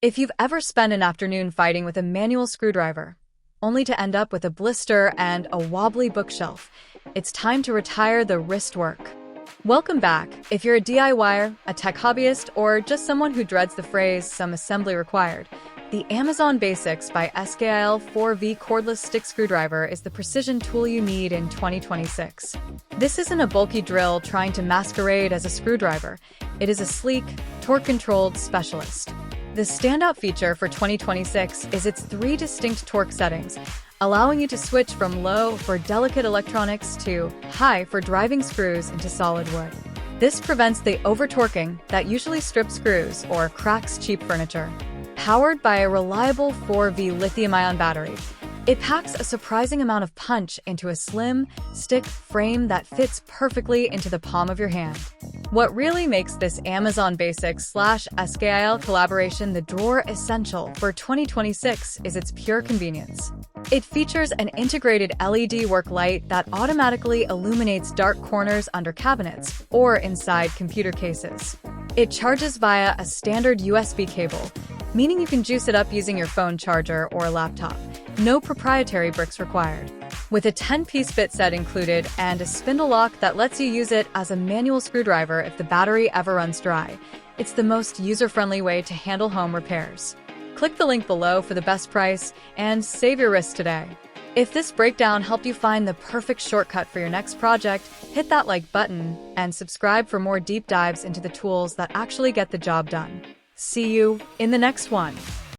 If you've ever spent an afternoon fighting with a manual screwdriver, only to end up with a blister and a wobbly bookshelf, it's time to retire the wrist work. Welcome back. If you're a DIYer, a tech hobbyist, or just someone who dreads the phrase "some assembly required," the Amazon Basics by SKIL 4V cordless stick screwdriver is the precision tool you need in 2026. This isn't a bulky drill trying to masquerade as a screwdriver. It is a sleek, torque-controlled specialist. The standout feature for 2026 is its 3 distinct torque settings, allowing you to switch from low for delicate electronics to high for driving screws into solid wood. This prevents the over-torquing that usually strips screws or cracks cheap furniture. Powered by a reliable 4V lithium-ion battery, it packs a surprising amount of punch into a slim, stick frame that fits perfectly into the palm of your hand. What really makes this Amazon Basics/SKIL collaboration the drawer essential for 2026 is its pure convenience. It features an integrated LED work light that automatically illuminates dark corners under cabinets or inside computer cases. It charges via a standard USB cable, meaning you can juice it up using your phone charger or a laptop. No proprietary bricks required. With a 10-piece bit set included and a spindle lock that lets you use it as a manual screwdriver if the battery ever runs dry, it's the most user-friendly way to handle home repairs. Click the link below for the best price and save your wrist today. If this breakdown helped you find the perfect shortcut for your next project, hit that like button and subscribe for more deep dives into the tools that actually get the job done. See you in the next one.